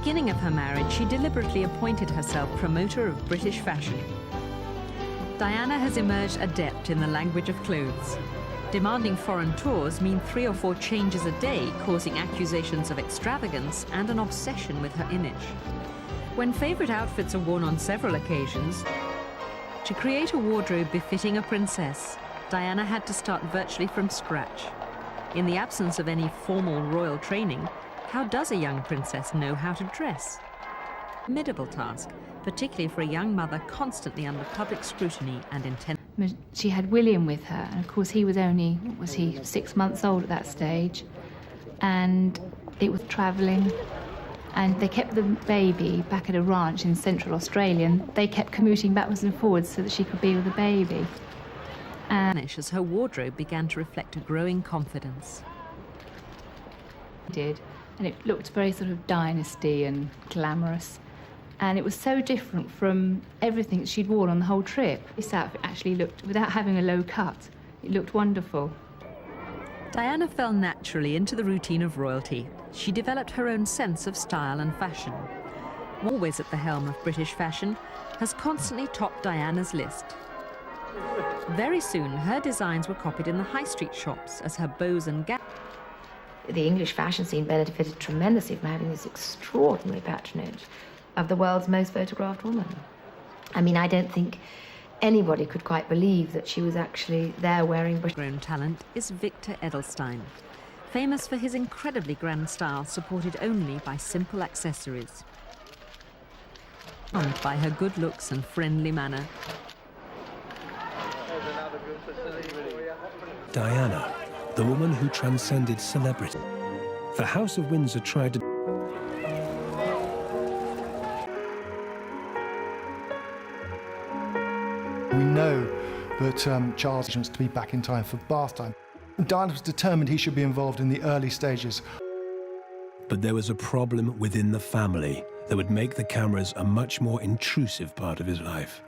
beginning of her marriage, she deliberately appointed herself promoter of British fashion. Diana has emerged adept in the language of clothes. Demanding foreign tours mean 3 or 4 changes a day, causing accusations of extravagance and an obsession with her image. When favorite outfits are worn on several occasions, to create a wardrobe befitting a princess, Diana had to start virtually from scratch. In the absence of any formal royal training, how does a young princess know how to dress? A formidable task, particularly for a young mother constantly under public scrutiny and intense. She had William with her, and of course he was only, what was he, 6 months old at that stage, and it was travelling, and they kept the baby back at a ranch in central Australia, and they kept commuting backwards and forwards so that she could be with the baby. And as her wardrobe began to reflect a growing confidence. Did, and it looked very sort of dynasty and glamorous. And it was so different from everything she'd worn on the whole trip. This outfit actually looked, without having a low cut, it looked wonderful. Diana fell naturally into the routine of royalty. She developed her own sense of style and fashion. Always at the helm of British fashion, has constantly topped Diana's list. Very soon, her designs were copied in the high street shops as her bows and gowns. The English fashion scene benefited tremendously from having this extraordinary patronage of the world's most photographed woman. I mean, I don't think anybody could quite believe that she was actually there wearing British. Grown talent is Victor Edelstein, famous for his incredibly grand style supported only by simple accessories. Charmed by her good looks and friendly manner. Diana, the woman who transcended celebrity. The House of Windsor tried to... We know that Charles wants to be back in time for bath time. Diana was determined he should be involved in the early stages. But there was a problem within the family that would make the cameras a much more intrusive part of his life.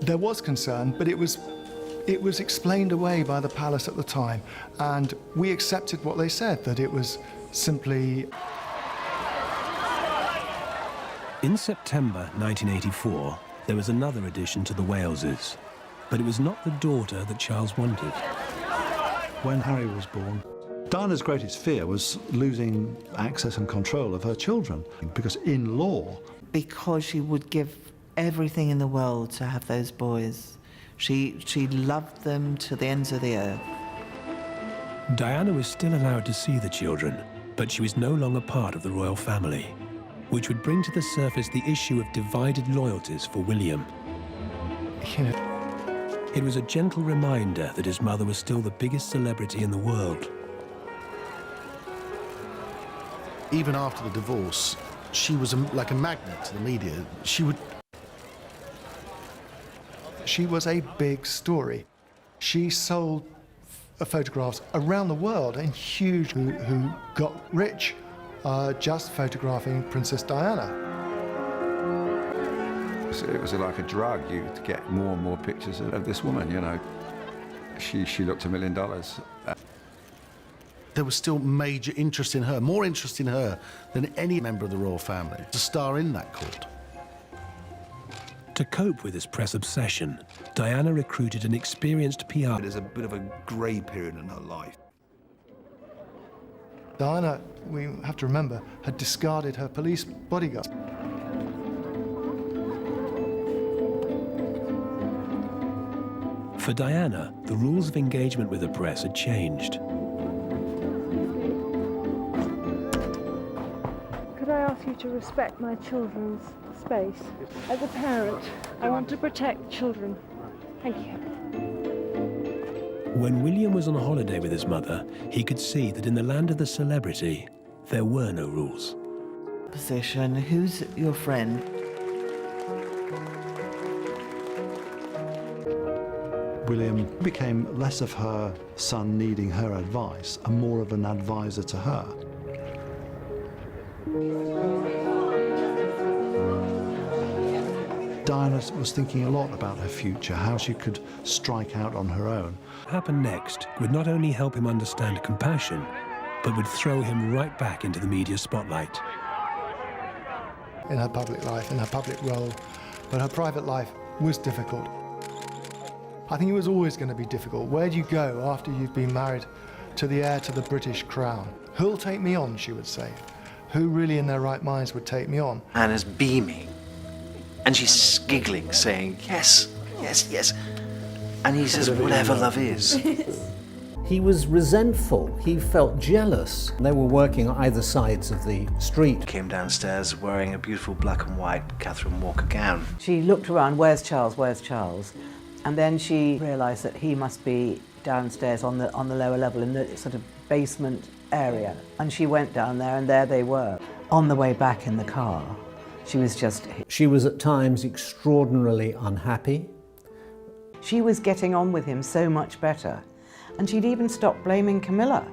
There was concern, but it was explained away by the palace at the time, and we accepted what they said, that it was simply... In September 1984, there was another addition to the Waleses, but it was not the daughter that Charles wanted. When Harry was born, Diana's greatest fear was losing access and control of her children, because in law... Because she would give everything in the world to have those boys. She loved them to the ends of the earth. Diana was still allowed to see the children, but she was no longer part of the royal family, which would bring to the surface the issue of divided loyalties for William. You know, it was a gentle reminder that his mother was still the biggest celebrity in the world. Even after the divorce, she was like a magnet to the media. She was a big story. She sold photographs around the world, and huge who got rich just photographing Princess Diana. So it was like a drug. You to get more and more pictures of this woman, you know. She looked $1 million. There was still major interest in her, more interest in her than any member of the royal family, to star in that court. To cope with this press obsession, Diana recruited an experienced PR. There's a bit of a grey period in her life. Diana, we have to remember, had discarded her police bodyguards. For Diana, the rules of engagement with the press had changed. Could I ask you to respect my children's space? As a parent, I want to protect children. Thank you. When William was on holiday with his mother, he could see that in the land of the celebrity, there were no rules. Position, who's your friend? William became less of her son needing her advice and more of an advisor to her. Diana was thinking a lot about her future, how she could strike out on her own. What happened next would not only help him understand compassion, but would throw him right back into the media spotlight. In her public life, in her public role, but her private life was difficult. I think it was always going to be difficult. Where do you go after you've been married to the heir to the British crown? Who'll take me on, she would say. Who really in their right minds would take me on? Anna's beaming, and she's giggling, saying, yes, yes, yes. And he says, whatever love is. He was resentful. He felt jealous. They were working on either sides of the street. Came downstairs wearing a beautiful black and white Catherine Walker gown. She looked around, where's Charles, where's Charles? And then she realised that he must be downstairs on the lower level in the sort of basement area. And she went down there, and there they were. On the way back in the car, she was just... She was at times extraordinarily unhappy. She was getting on with him so much better. And she'd even stopped blaming Camilla.